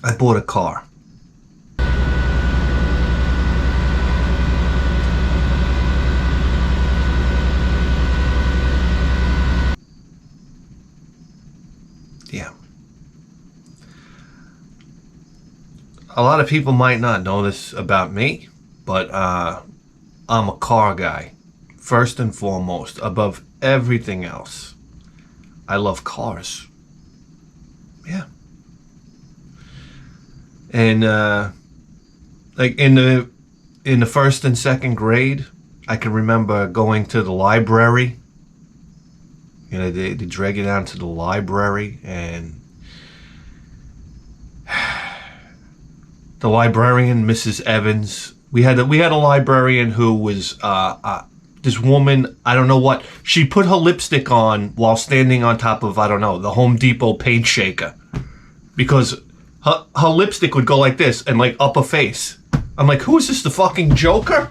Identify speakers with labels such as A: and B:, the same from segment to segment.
A: I bought a car. Yeah. A lot of people might not know this about me, but I'm a car guy. First and foremost, above everything else. I love cars. Yeah. And like in the first and second grade, I can remember going to the library. You know, they drag you down to the library, and the librarian, Mrs. Evans. We had a librarian who was this woman. I don't know what she put her lipstick on while standing on top of, I don't know, the Home Depot paint shaker, because her lipstick would go like this and like up her face. I'm like, who is this? The fucking Joker?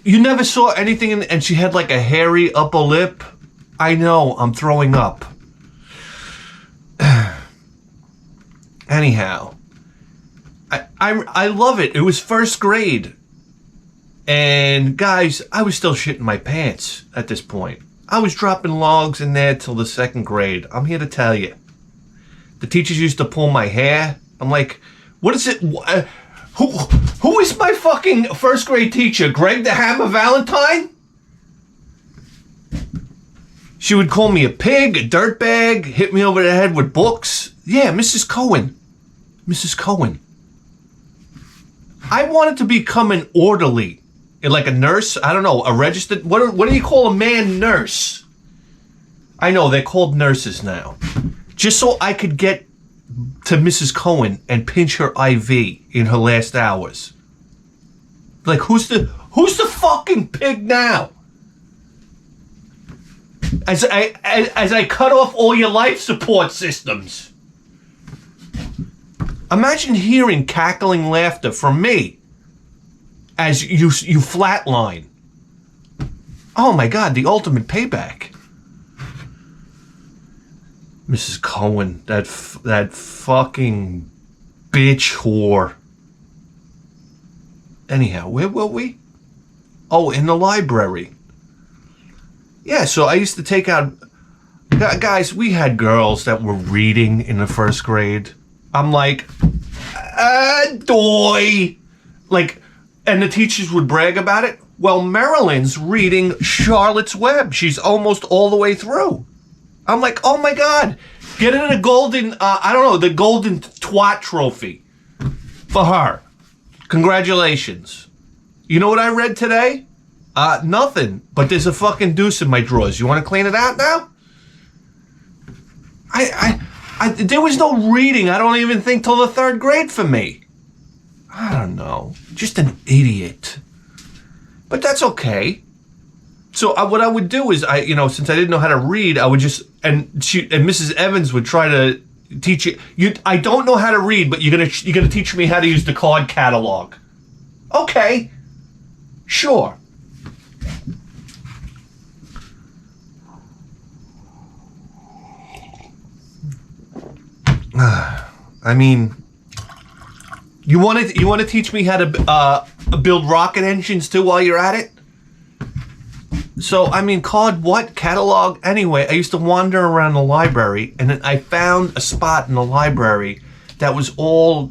A: You never saw anything and she had like a hairy upper lip. I know, I'm throwing up. Anyhow, I love it. It was first grade. And guys, I was still shitting my pants at this point. I was dropping logs in there till the second grade. I'm here to tell you. The teachers used to pull my hair. I'm like, what is it? Who is my fucking first grade teacher? Greg the Hammer Valentine? She would call me a pig, a dirtbag, hit me over the head with books. Yeah, Mrs. Cohen. Mrs. Cohen. I wanted to become an orderly. Like a nurse. I don't know, a registered... What do you call a man nurse? I know, they're called nurses now. Just so I could get to Mrs. Cohen and pinch her IV in her last hours. Like, who's the fucking pig now? As I cut off all your life support systems. Imagine hearing cackling laughter from me as you flatline. Oh my God, the ultimate payback. Mrs. Cohen, that fucking bitch whore. Anyhow, where were we? Oh, in the library. Yeah, so I used to take out... Guys, we had girls that were reading in the first grade. I'm like, doy. Like, and the teachers would brag about it. Well, Marilyn's reading Charlotte's Web. She's almost all the way through. I'm like, oh my God, get her the golden, the golden twat trophy for her. Congratulations. You know what I read today? Nothing, but there's a fucking deuce in my drawers. You want to clean it out now? There was no reading, I don't even think, till the third grade for me. I don't know. Just an idiot. But that's okay. So what I would do is, since I didn't know how to read, I would just, and Mrs. Evans would try to teach you. I don't know how to read, but you're gonna teach me how to use the card catalog. Okay, sure. I mean, you want to teach me how to build rocket engines too while you're at it? So, I mean, catalog? Anyway, I used to wander around the library, and then I found a spot in the library that was all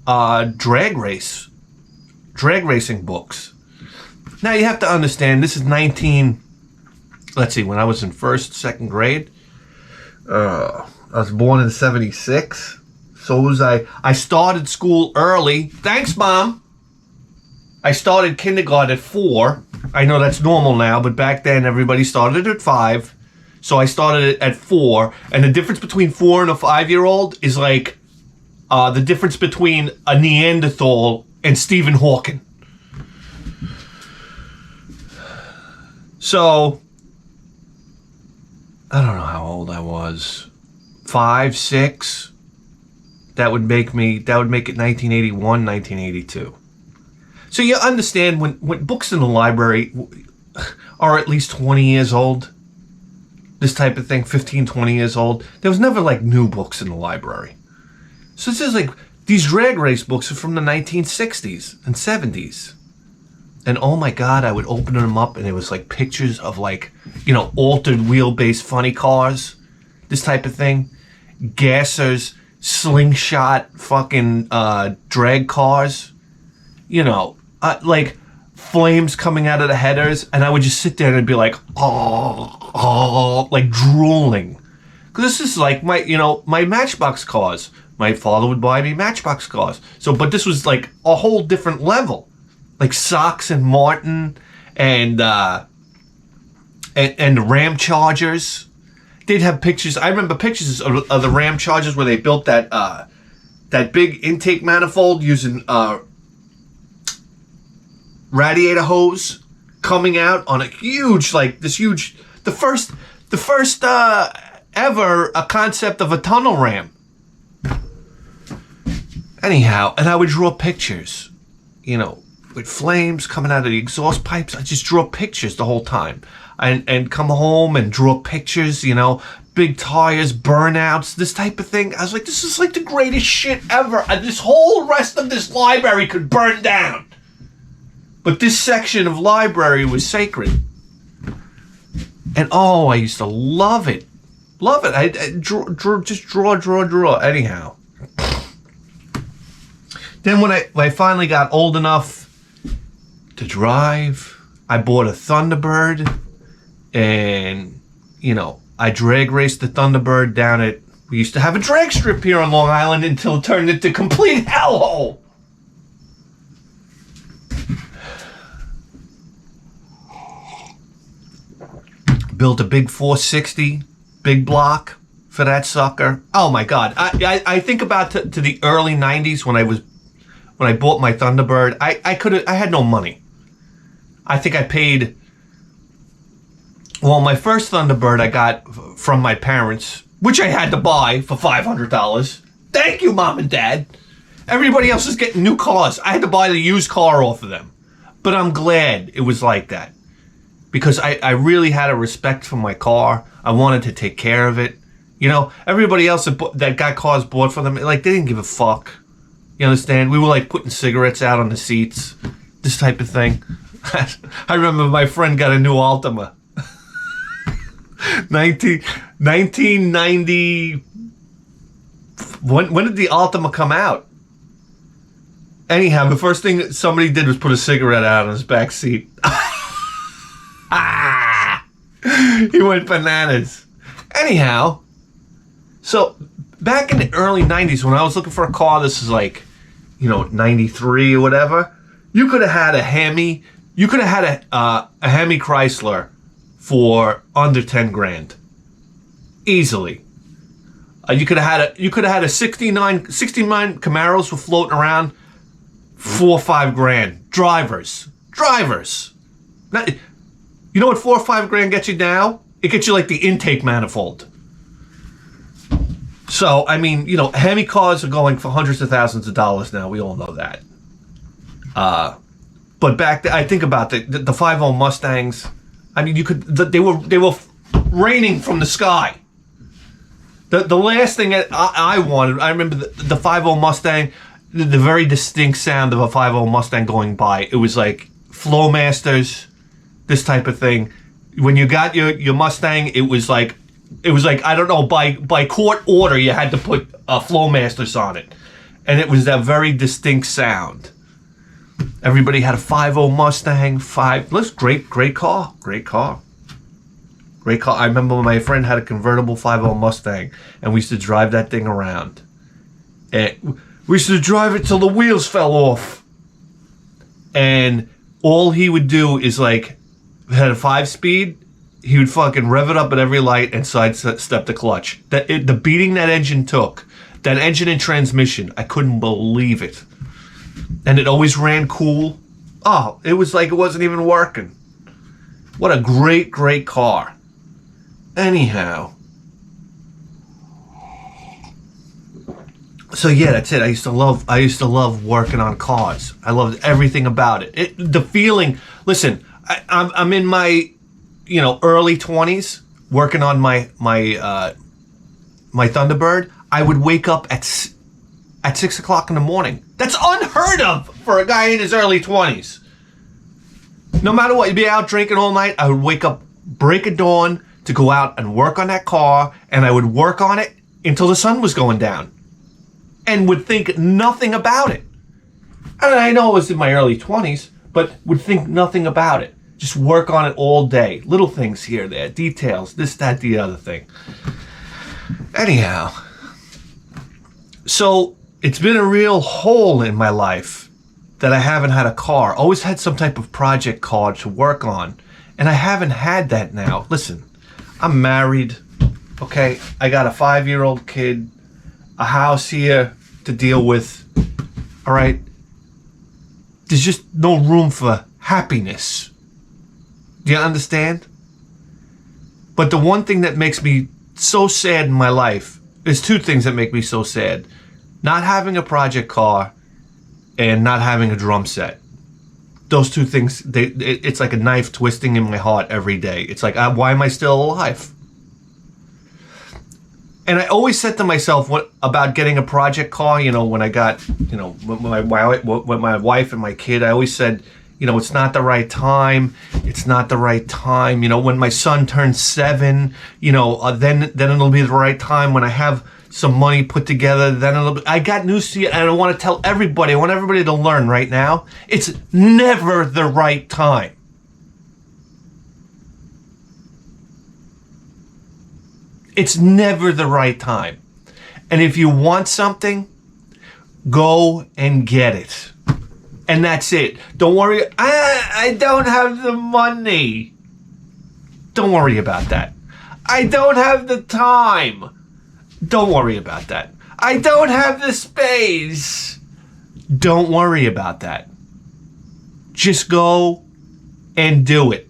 A: drag racing books. Now, you have to understand, this is when I was in second grade. I was born in 1976. So I started school early. Thanks, Mom. I started kindergarten at 4. I know that's normal now, but back then everybody started at 5. So I started at 4. And the difference between 4 and a 5-year-old is like the difference between a Neanderthal and Stephen Hawking. So, I don't know how old I was. 5, 6. That would make it 1981, 1982. So you understand when books in the library are at least 20 years old, this type of thing, 15, 20 years old. There was never like new books in the library. So this is like, these drag race books are from the 1960s and 70s. And oh my God, I would open them up and it was like pictures of like, you know, altered wheelbase funny cars, this type of thing. Gassers, slingshot, fucking drag cars, you know, like flames coming out of the headers, and I would just sit there and be like, oh, like drooling, because this is like my, you know, my Matchbox cars. My father would buy me Matchbox cars. So, but this was like a whole different level, like Sox and Martin and Ram Chargers. They'd have pictures. I remember pictures of the Ram Chargers where they built that big intake manifold using radiator hose coming out on a huge, like this huge, the first ever a concept of a tunnel ram. Anyhow, and I would draw pictures, you know, with flames coming out of the exhaust pipes. I just draw pictures the whole time, and come home and draw pictures, you know, big tires, burnouts, this type of thing. I was like, this is like the greatest shit ever. And this whole rest of this library could burn down. But this section of library was sacred. And oh, I used to love it. Love it. I draw. Anyhow. Then when I finally got old enough to drive, I bought a Thunderbird. And, you know, I drag raced the Thunderbird down at... We used to have a drag strip here on Long Island until it turned into complete hellhole. Built a big 460, big block for that sucker. Oh my God! I think about to the early '90s when I bought my Thunderbird. I had no money. I think I paid. Well, my first Thunderbird I got from my parents, which I had to buy for $500. Thank you, Mom and Dad. Everybody else is getting new cars. I had to buy the used car off of them, but I'm glad it was like that. Because I really had a respect for my car. I wanted to take care of it. You know, everybody else that got cars bought for them, like, they didn't give a fuck. You understand? We were, like, putting cigarettes out on the seats. This type of thing. I remember my friend got a new Altima. 1990... When did the Altima come out? Anyhow, the first thing that somebody did was put a cigarette out on his back seat. He went bananas. Anyhow, so back in the early 90s when I was looking for a car, this is like, you know, 93 or whatever, you could have had a Hemi, you could have had a Hemi Chrysler for under 10 grand. Easily. You could have had a 69 Camaros were floating around, 4 or 5 grand. Drivers. Now, you know what 4 or 5 grand gets you now? It gets you like the intake manifold. So, I mean, you know, Hemi cars are going for hundreds of thousands of dollars now. We all know that. But back then, I think about the 5.0 Mustangs. I mean, they were raining from the sky. The last thing that I wanted, I remember the 5.0 Mustang, the very distinct sound of a 5.0 Mustang going by. It was like Flowmasters, this type of thing. When you got your Mustang, it was like I don't know, by court order you had to put Flowmasters on it, and it was that very distinct sound. Everybody had a 5.0 Mustang. Great car. I remember my friend had a convertible 5.0 Mustang, and we used to drive that thing around. And we used to drive it till the wheels fell off. And all he would do is like, had a 5-speed, he would fucking rev it up at every light and sidestep the clutch. The beating that engine took, that engine and transmission, I couldn't believe it. And it always ran cool. Oh, it was like it wasn't even working. What a great car. Anyhow. So yeah, that's it. I used to love working on cars. I loved everything about it. The feeling. Listen, I'm in my, early 20s working on my Thunderbird, I would wake up at 6 o'clock in the morning. That's unheard of for a guy in his early 20s. No matter what, you'd be out drinking all night. I would wake up, break of dawn, to go out and work on that car, and I would work on it until the sun was going down, and would think nothing about it. And I know it was in my early 20s, but would think nothing about it. Just work on it all day. Little things here, there, details, this, that, the other thing. Anyhow, so it's been a real hole in my life that I haven't had a car. Always had some type of project car to work on, and I haven't had that now. Listen, I'm married, okay? I got a 5-year-old kid, a house here to deal with, all right? There's just no room for happiness. Do you understand? But the one thing that makes me so sad in my life, there's two things that make me so sad. Not having a project car and not having a drum set. Those two things, it's like a knife twisting in my heart every day. It's like, why am I still alive? And I always said to myself about getting a project car, when I got, with my wife and my kid, I always said, it's not the right time. It's not the right time. When my son turns 7, then it'll be the right time. When I have some money put together, then I got news to you, and I want to tell everybody, I want everybody to learn right now, it's never the right time. It's never the right time. And if you want something, go and get it. And that's it. Don't worry, I don't have the money. Don't worry about that. I don't have the time. Don't worry about that. I don't have the space. Don't worry about that. Just go and do it.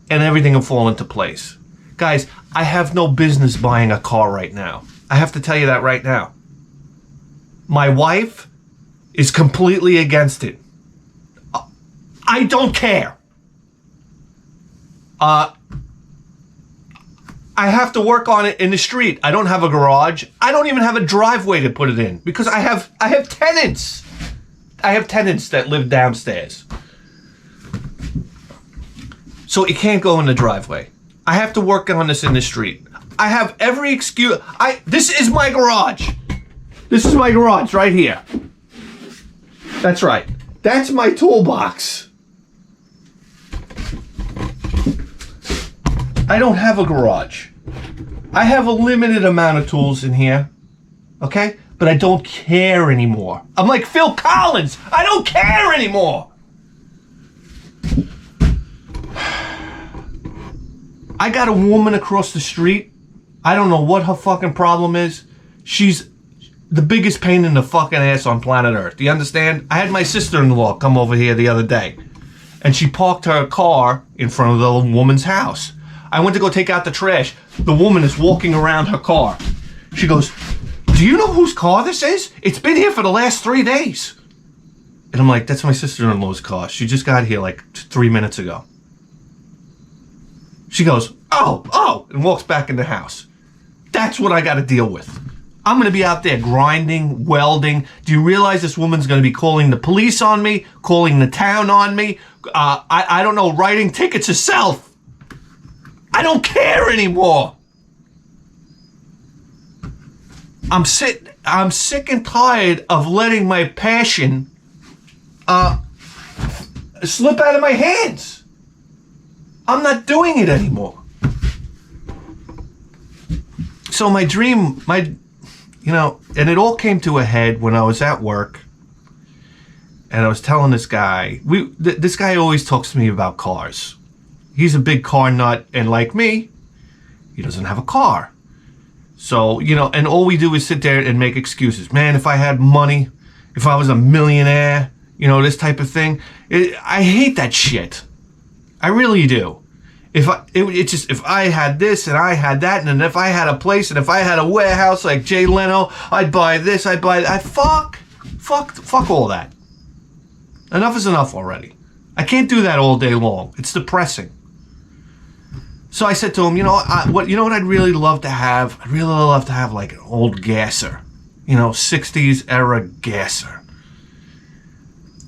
A: And everything will fall into place. Guys, I have no business buying a car right now. I have to tell you that right now. My wife is completely against it. I don't care. I have to work on it in the street. I don't have a garage. I don't even have a driveway to put it in because I have tenants. I have tenants that live downstairs. So it can't go in the driveway. I have to work on this in the street. I have every excuse. This is my garage. This is my garage right here. That's right. That's my toolbox. I don't have a garage. I have a limited amount of tools in here, okay? But I don't care anymore. I'm like Phil Collins. I don't care anymore. I got a woman across the street. I don't know what her fucking problem is. She's the biggest pain in the fucking ass on planet Earth. Do you understand? I had my sister-in-law come over here the other day, and she parked her car in front of the woman's house. I went to go take out the trash. The woman is walking around her car. She goes, "Do you know whose car this is? It's been here for the last 3 days." And I'm like, "That's my sister-in-law's car. She just got here like 3 minutes ago." She goes, oh, and walks back in the house. That's what I got to deal with. I'm going to be out there grinding, welding. Do you realize this woman's going to be calling the police on me, calling the town on me? I don't know, writing tickets herself. I don't care anymore. I'm sick and tired of letting my passion slip out of my hands. I'm not doing it anymore. So my dream, and it all came to a head when I was at work, and I was telling this guy, this guy always talks to me about cars. He's a big car nut, and like me, he doesn't have a car. So, and all we do is sit there and make excuses. Man, if I had money, if I was a millionaire, this type of thing. I hate that shit. I really do. If I had this and I had that, and then if I had a place and if I had a warehouse like Jay Leno, I'd buy this, I'd buy that. Fuck all that. Enough is enough already. I can't do that all day long. It's depressing. So I said to him, you know what I'd really love to have? I'd really love to have like an old gasser, 60s era gasser.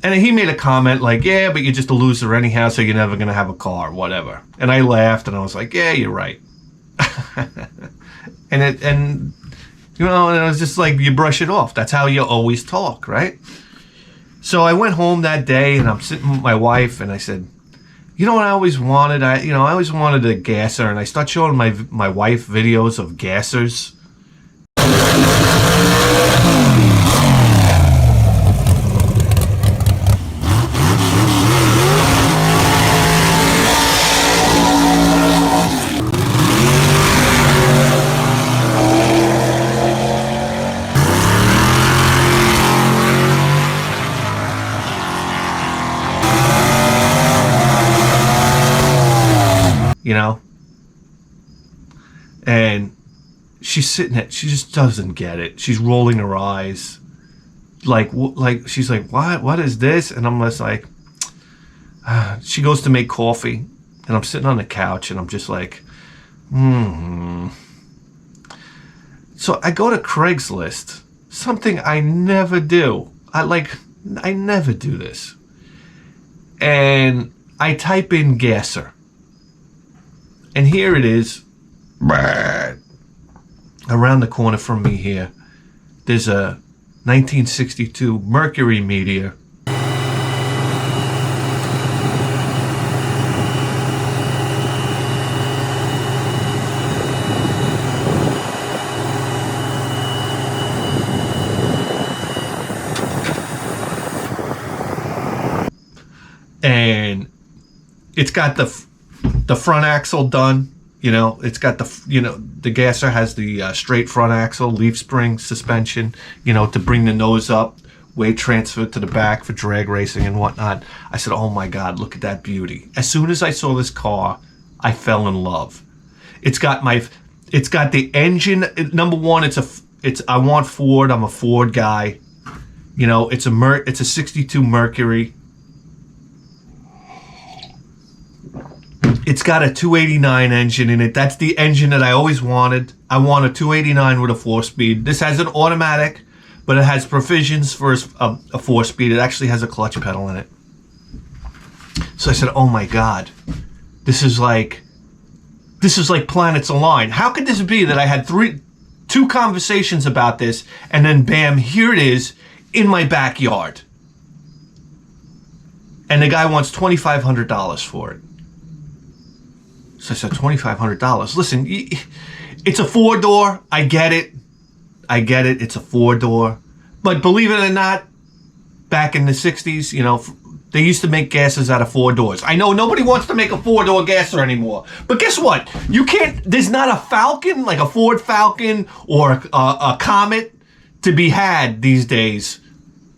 A: And he made a comment like, yeah, but you're just a loser anyhow, so you're never going to have a car, whatever. And I laughed and I was like, yeah, you're right. and it was just like, you brush it off. That's how you always talk, right? So I went home that day and I'm sitting with my wife and I said, you know what I always wanted? I always wanted a gasser, and I start showing my wife videos of gassers. And she's sitting there, she just doesn't get it. She's rolling her eyes. Like she's like, what is this? And I'm just like, she goes to make coffee and I'm sitting on the couch and I'm just like, So I go to Craigslist, something I never do. I never do this. And I type in gasser. And here it is. Around the corner from me here, there's a 1962 Mercury Meteor. And it's got the front axle done. It's got the gasser has the straight front axle, leaf spring suspension, to bring the nose up, weight transfer to the back for drag racing and whatnot. I said, oh my God, look at that beauty. As soon as I saw this car, I fell in love. It's got the engine. Number one, I want Ford. I'm a Ford guy. It's a 62 Mercury. It's got a 289 engine in it. That's the engine that I always wanted. I want a 289 with a 4-speed. This has an automatic, but it has provisions for a 4-speed. It actually has a clutch pedal in it. So I said, oh my God, this is like planets align. How could this be that I had two conversations about this and then bam, here it is in my backyard. And the guy wants $2,500 for it. So I said, $2,500. Listen, it's a 4-door. I get it. It's a 4-door. But believe it or not, back in the 60s, they used to make gassers out of 4 doors. I know nobody wants to make a 4-door gasser anymore. But guess what? You can't, there's not a Falcon, like a Ford Falcon or a Comet to be had these days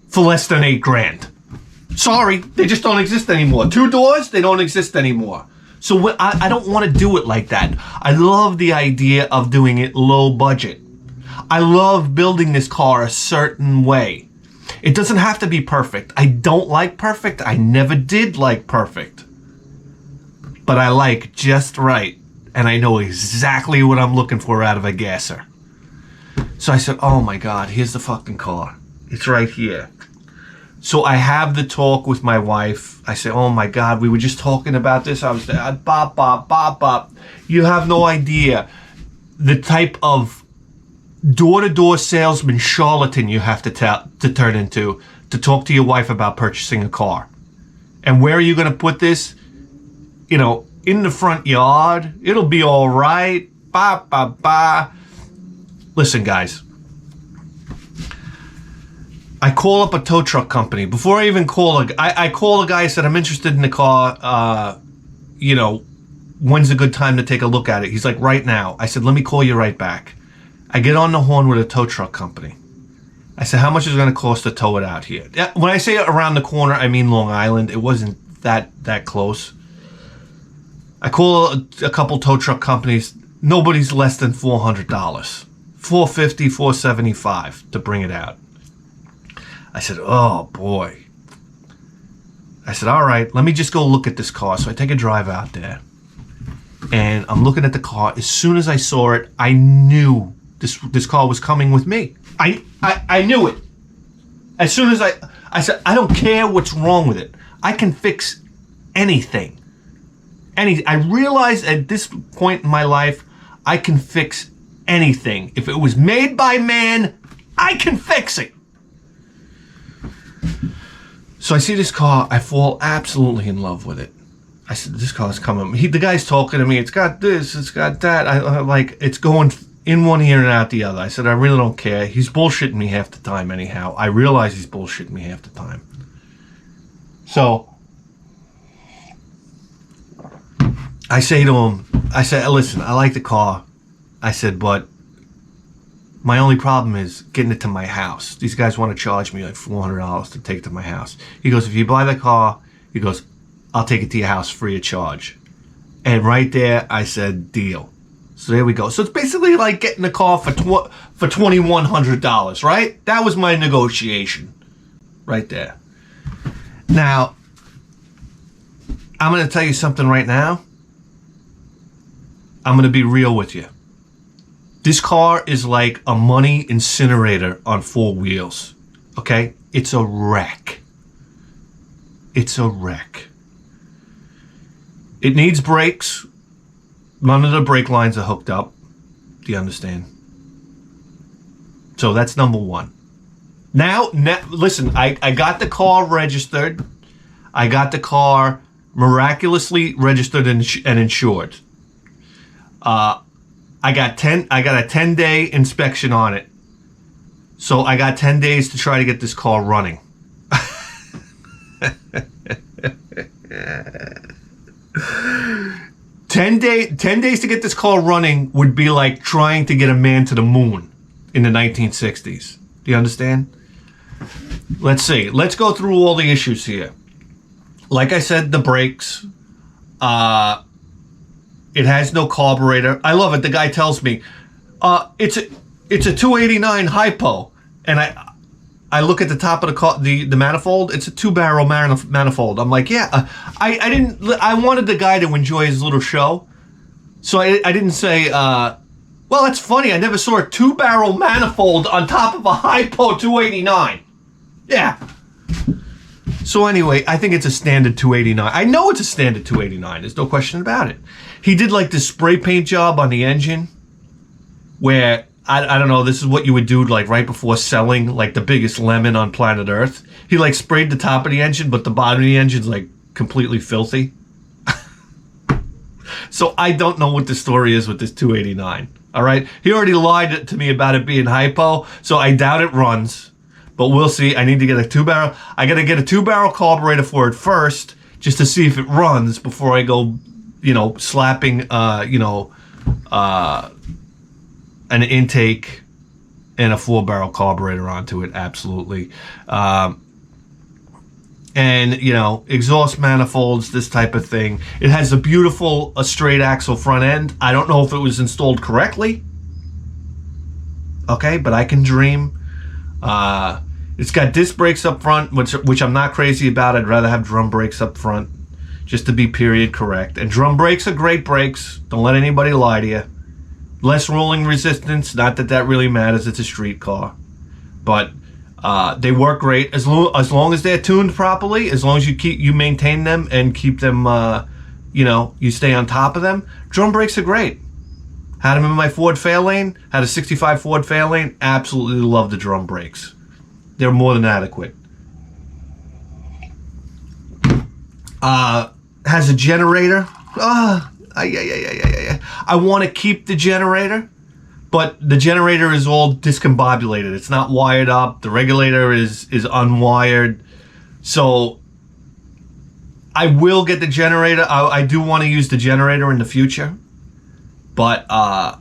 A: for less than $8,000. Sorry, they just don't exist anymore. 2 doors, they don't exist anymore. So I don't want to do it like that. I love the idea of doing it low budget. I love building this car a certain way. It doesn't have to be perfect. I don't like perfect. I never did like perfect. But I like just right. And I know exactly what I'm looking for out of a gasser. So I said, oh my God, here's the fucking car. It's right here. So I have the talk with my wife. I say, oh my God, we were just talking about this. I was bop, bop, bop, bop. You have no idea the type of door-to-door salesman charlatan you have to turn into to talk to your wife about purchasing a car. And where are you going to put this? In the front yard. It'll be all right. Ba, ba, ba. Listen, guys. I call up a tow truck company. Before I even call I call a guy. I said, I'm interested in the car. When's a good time to take a look at it? He's like, right now. I said, let me call you right back. I get on the horn with a tow truck company. I said, how much is it going to cost to tow it out here? When I say around the corner, I mean Long Island. It wasn't that close. I call a couple tow truck companies. Nobody's less than $400. $450, $475 to bring it out. I said, oh boy. I said, all right, let me just go look at this car. So I take a drive out there. And I'm looking at the car. As soon as I saw it, I knew this car was coming with me. I knew it. As soon as I said, I don't care what's wrong with it. I can fix anything. I realized at this point in my life, I can fix anything. If it was made by man, I can fix it. So I see this car. I fall absolutely in love with it. I said, this car's coming. The guy's talking to me. It's got this. It's got that. I like, it's going in one ear and out the other. I said, I really don't care. He's bullshitting me half the time anyhow. I realize he's bullshitting me half the time. So I say to him, I said, listen, I like the car. I said, but my only problem is getting it to my house. These guys want to charge me like $400 to take it to my house. He goes, if you buy the car, he goes, I'll take it to your house free of charge. And right there, I said, deal. So there we go. So it's basically like getting the car for $2,100, right? That was my negotiation right there. Now, I'm going to tell you something right now. I'm going to be real with you. This car is like a money incinerator on 4 wheels. Okay? It's a wreck. It's a wreck. It needs brakes. None of the brake lines are hooked up. Do you understand? So that's number one. Now listen, I got the car registered. I got the car miraculously registered and insured. I got a 10-day inspection on it. So I got 10 days to try to get this car running. 10 days to get this car running would be like trying to get a man to the moon in the 1960s. Do you understand? Let's see. Let's go through all the issues here. Like I said, the brakes. It has no carburetor. I love it. The guy tells me, it's a 289 hypo, and I look at the top of the manifold. It's a 2-barrel manifold. I'm like, yeah. I wanted the guy to enjoy his little show, so I didn't say, well, that's funny. I never saw a 2-barrel manifold on top of a hypo 289. Yeah. So anyway, I think it's a standard 289. I know it's a standard 289. There's no question about it. He did like this spray paint job on the engine where, I don't know, this is what you would do like right before selling like the biggest lemon on planet Earth. He like sprayed the top of the engine, but the bottom of the engine's like completely filthy. So I don't know what the story is with this 289. All right. He already lied to me about it being hypo, so I doubt it runs. But we'll see. I need to get a 2-barrel. I got to get a 2-barrel carburetor for it first, just to see if it runs before I go, slapping, an intake and a 4-barrel carburetor onto it. Absolutely. And, exhaust manifolds, this type of thing. It has a beautiful straight axle front end. I don't know if it was installed correctly. Okay, but I can dream. It's got disc brakes up front, which I'm not crazy about. I'd rather have drum brakes up front, just to be period correct. And drum brakes are great brakes. Don't let anybody lie to you. Less rolling resistance. Not that really matters. It's a street car, but they work great as long as they're tuned properly. As long as you maintain them and keep them, you stay on top of them. Drum brakes are great. Had them in my Ford Fairlane. Had a '65 Ford Fairlane. Absolutely love the drum brakes. They're more than adequate. Has a generator. I want to keep the generator, but the generator is all discombobulated. It's not wired up. The regulator is unwired. So I will get the generator. I do want to use the generator in the future, but I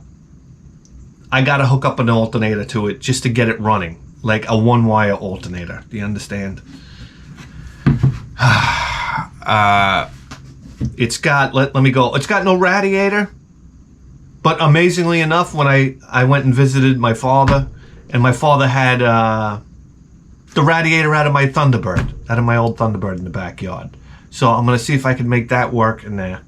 A: got to hook up an alternator to it just to get it running. Like a 1-wire alternator. Do you understand? It's got, let me go. It's got no radiator. But amazingly enough, when I went and visited my father, and my father had the radiator out of my Thunderbird, out of my old Thunderbird in the backyard. So I'm going to see if I can make that work in there.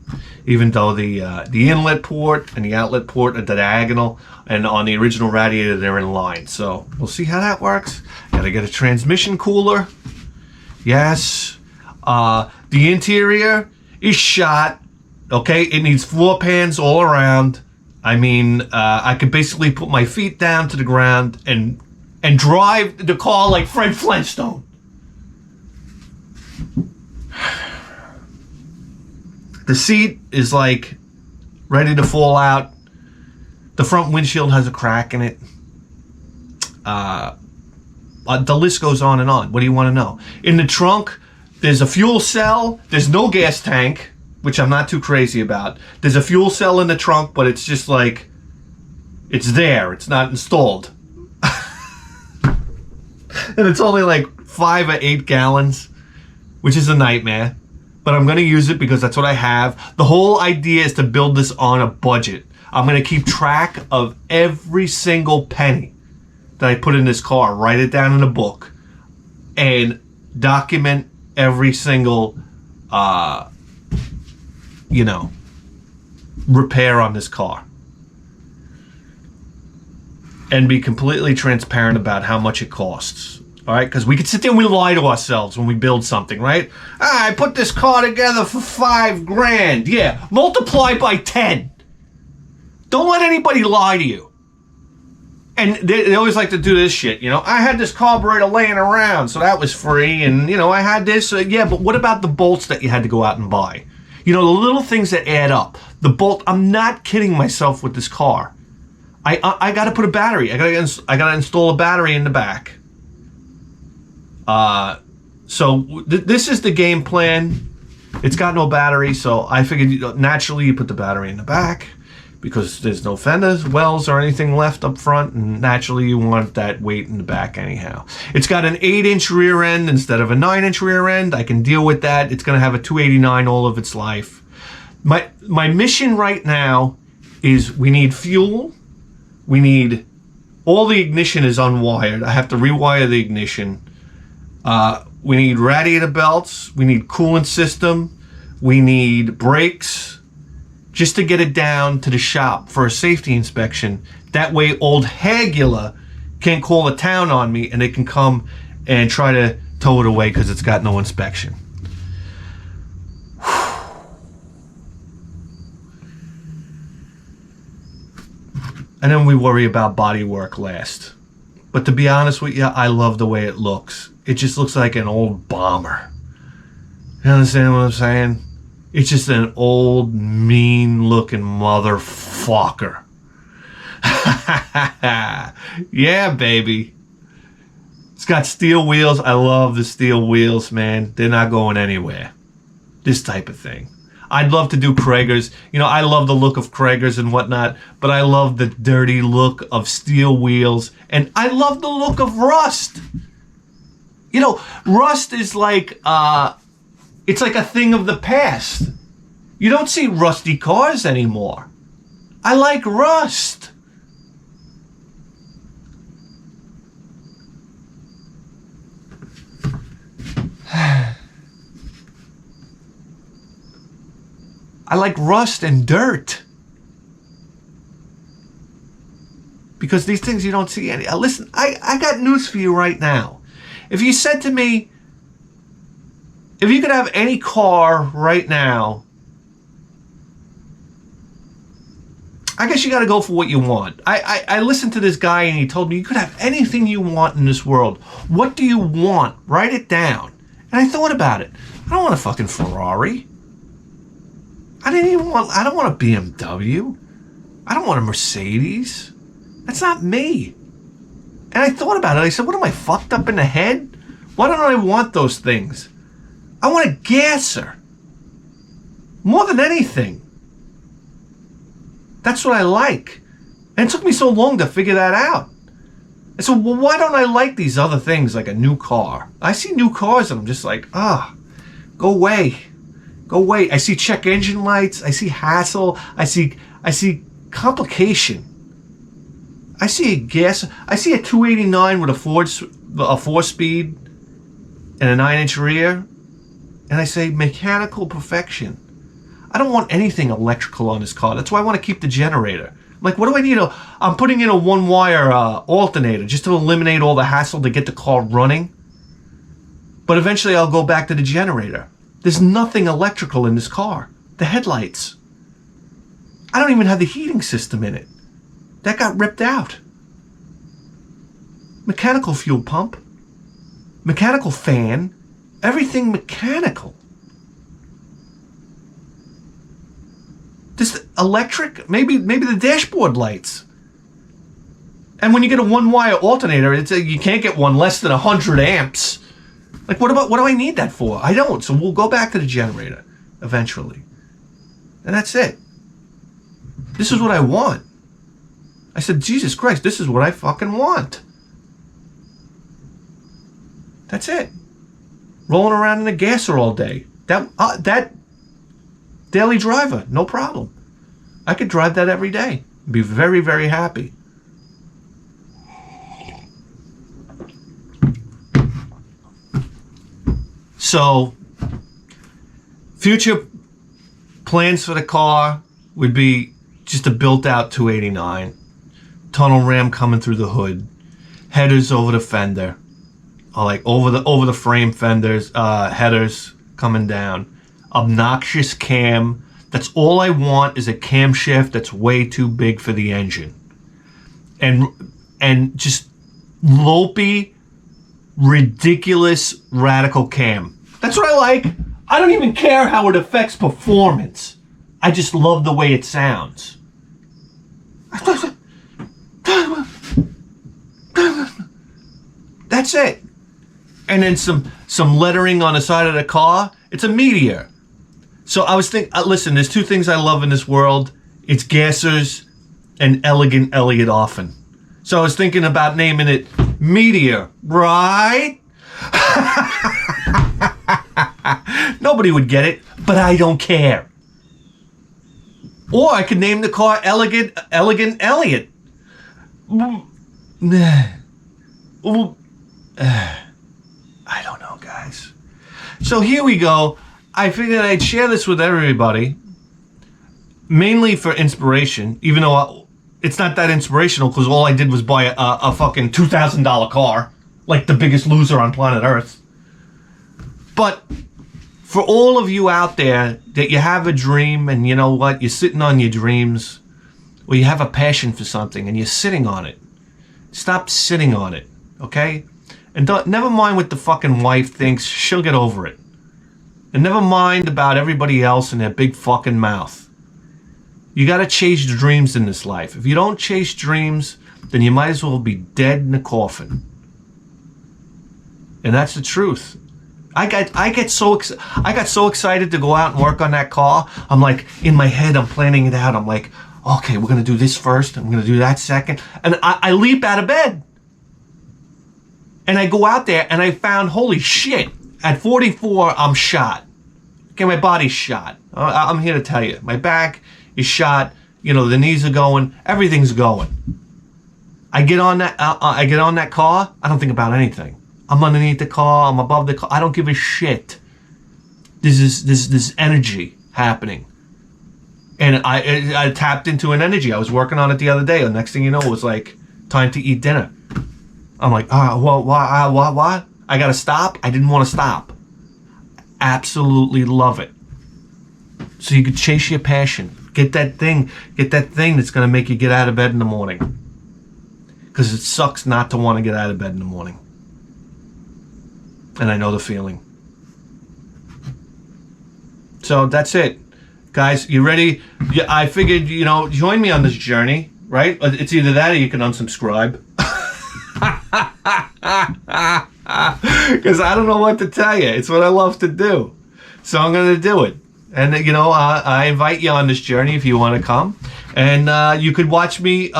A: Even though the inlet port and the outlet port are diagonal, and on the original radiator they're in line. So we'll see how that works. Got to get a transmission cooler. Yes. The interior is shot. Okay, it needs floor pans all around. I mean, I could basically put my feet down to the ground and drive the car like Fred Flintstone. The seat is like ready to fall out. The front windshield has a crack in it. The list goes on and on. What do you want to know? In the trunk, there's a fuel cell. There's no gas tank, which I'm not too crazy about. There's a fuel cell in the trunk, but it's just like, it's there. It's not installed. And it's only like 5 or 8 gallons, which is a nightmare. But I'm going to use it because that's what I have. The whole idea is to build this on a budget. I'm going to keep track of every single penny that I put in this car, write it down in a book, and document every single, repair on this car. And be completely transparent about how much it costs. All right, because we could sit there and we lie to ourselves when we build something, right? I put this car together for $5,000. Yeah, multiply by 10. Don't let anybody lie to you. And they always like to do this shit, I had this carburetor laying around, so that was free, and I had this. Yeah, but what about the bolts that you had to go out and buy? The little things that add up. The bolt. I'm not kidding myself with this car. I got to put a battery. I got to install a battery in the back. So this is the game plan. It's got no battery, so I figured naturally you put the battery in the back because there's no fenders, wells, or anything left up front, and naturally you want that weight in the back anyhow. It's got an 8-inch rear end instead of a 9-inch rear end. I can deal with that. It's going to have a 289 all of its life. My mission right now is we need fuel. We need all the ignition is unwired. I have to rewire the ignition. We need radiator belts. We need coolant system. We need brakes just to get it down to the shop for a safety inspection. That way old Hagula can't call a town on me and they can come and try to tow it away because it's got no inspection. And then we worry about body work last. But to be honest with you, I love the way it looks. It just looks like an old bomber. You understand what I'm saying? It's just an old, mean-looking motherfucker. Yeah, baby. It's got steel wheels. I love the steel wheels, man. They're not going anywhere. This type of thing. I'd love to do Kragers. I love the look of Kragers and whatnot, but I love the dirty look of steel wheels, and I love the look of rust. Rust is like, it's like a thing of the past. You don't see rusty cars anymore. I like rust. I like rust and dirt. Because these things you don't see any. Listen, I got news for you right now. If you said to me, if you could have any car right now, I guess you got to go for what you want. I listened to this guy and he told me you could have anything you want in this world. What do you want? Write it down. And I thought about it. I don't want a fucking Ferrari. I don't want a BMW. I don't want a Mercedes. That's not me. And I thought about it. I said, what am I, fucked up in the head? Why don't I want those things? I want a gasser. More than anything. That's what I like. And it took me so long to figure that out. I said, well, why don't I like these other things like a new car? I see new cars and I'm just like, go away. Go away. I see check engine lights. I see hassle. I see complication. I see a 289 with a 4-speed and a 9-inch rear. and I say mechanical perfection. I don't want anything electrical on this car. That's why I want to keep the generator. I'm like, what do I need? I'm putting in a one-wire alternator just to eliminate all the hassle to get the car running. But eventually I'll go back to the generator. There's nothing electrical in this car. The headlights. I don't even have the heating system in it. That got ripped out. Mechanical fuel pump. Mechanical fan. Everything mechanical. This electric, maybe the dashboard lights. And when you get a one-wire alternator, you can't get one less than 100 amps. Like, what do I need that for? I don't. So we'll go back to the generator eventually. And that's it. This is what I want. I said, Jesus Christ, this is what I fucking want. That's it. Rolling around in a gasser all day. That daily driver, no problem. I could drive that every day. Be very, very happy. So, future plans for the car would be just a built-out 289, tunnel ram coming through the hood, headers over the fender, or like over the frame fenders, headers coming down, obnoxious cam. That's all I want is a camshaft that's way too big for the engine, and just lopey, ridiculous, radical cam. That's what I like. I don't even care how it affects performance. I just love the way it sounds. That's it. And then some lettering on the side of the car. It's a Meteor. So I was thinking, listen, there's two things I love in this world. It's gassers and elegant Elliott often. So I was thinking about naming it Meteor, right? Nobody would get it, but I don't care. Or I could name the car Elegant Elliott. I don't know, guys. So here we go. I figured I'd share this with everybody, mainly for inspiration, even though it's not that inspirational because all I did was buy a fucking $2,000 car, like the biggest loser on planet Earth. But for all of you out there that you have a dream and you know what, you're sitting on your dreams, or you have a passion for something and you're sitting on it, stop sitting on it, okay? And never mind what the fucking wife thinks, she'll get over it. And never mind about everybody else and their big fucking mouth. You gotta chase dreams in this life. If you don't chase dreams, then you might as well be dead in a coffin. And that's the truth. I got so excited to go out and work on that car. I'm like, in my head, I'm planning it out. I'm like, okay, we're gonna do this first, and we're gonna do that second. And I leap out of bed. And I go out there and I found, holy shit, at 44, I'm shot. Okay, my body's shot. I'm here to tell you. My back is shot. You know, the knees are going. Everything's going. I get on that car. I don't think about anything. I'm underneath the car. I'm above the car. I don't give a shit. There's this energy happening. And I tapped into an energy. I was working on it the other day. The next thing you know, it was like, time to eat dinner. I'm like, well, what? I gotta stop? I didn't want to stop. Absolutely love it. So you could chase your passion. Get that thing that's gonna make you get out of bed in the morning. Because it sucks not to want to get out of bed in the morning. And I know the feeling. So that's it. Guys, you ready? Yeah, I figured, join me on this journey, right? It's either that or you can unsubscribe. Because I don't know what to tell you. It's what I love to do. So I'm going to do it. And, I invite you on this journey if you want to come. And you could watch me,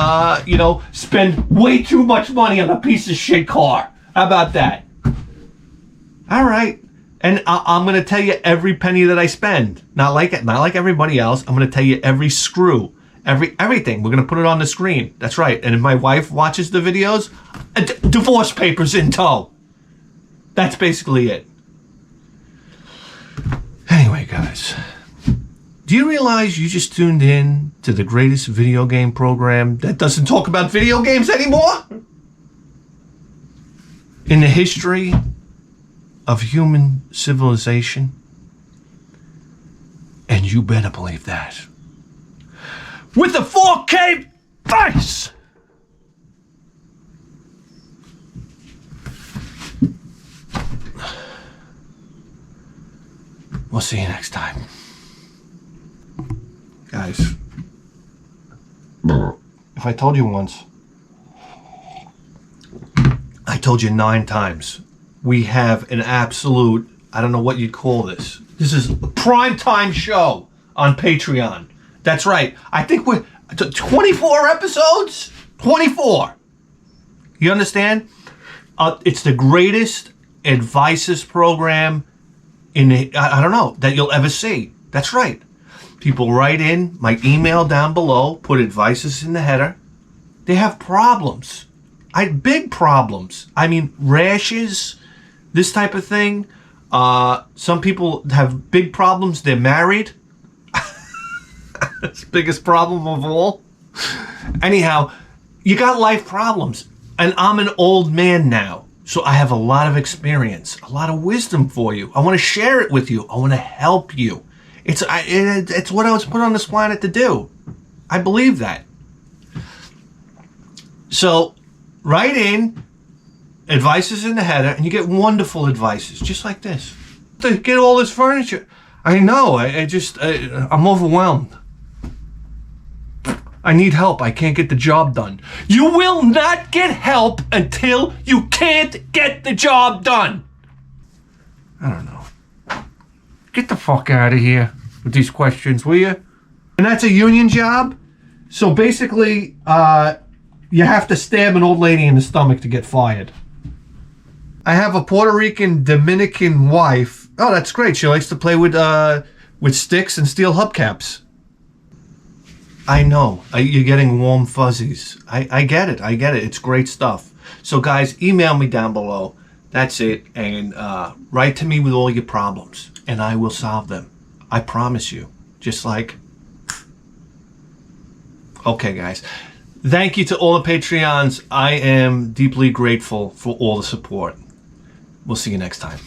A: spend way too much money on a piece of shit car. How about that? All right. And I'm going to tell you every penny that I spend. Not like everybody else. I'm going to tell you every screw. Everything. We're going to put it on the screen. That's right. And if my wife watches the videos, divorce papers in tow. That's basically it. Anyway, guys, do you realize you just tuned in to the greatest video game program that doesn't talk about video games anymore? In the history of human civilization? And you better believe that. With the 4K face! We'll see you next time. Guys, if I told you once, I told you 9 times, we have an absolute, I don't know what you'd call this. This is a primetime show on Patreon. That's right. I think we're 24 episodes? 24. You understand? It's the greatest advices program in the, I don't know, that you'll ever see. That's right. People write in my email down below, put advices in the header. They have problems. Big problems. I mean, rashes, this type of thing. Some people have big problems. They're married. That's the biggest problem of all. Anyhow, you got life problems. And I'm an old man now. So I have a lot of experience, a lot of wisdom for you. I want to share it with you. I want to help you. It's what I was put on this planet to do. I believe that. So write in, advices in the header, and you get wonderful advices, just like this. To get all this furniture. I know, I'm overwhelmed. I need help. I can't get the job done. You will not get help until you can't get the job done. I don't know. Get the fuck out of here with these questions, will you? And that's a union job? So basically, you have to stab an old lady in the stomach to get fired. I have a Puerto Rican Dominican wife. Oh, that's great. She likes to play with sticks and steel hubcaps. I know. You're getting warm fuzzies. I get it. I get it. It's great stuff. So, guys, email me down below. That's it. And write to me with all your problems. And I will solve them. I promise you. Just like... Okay, guys. Thank you to all the Patreons. I am deeply grateful for all the support. We'll see you next time.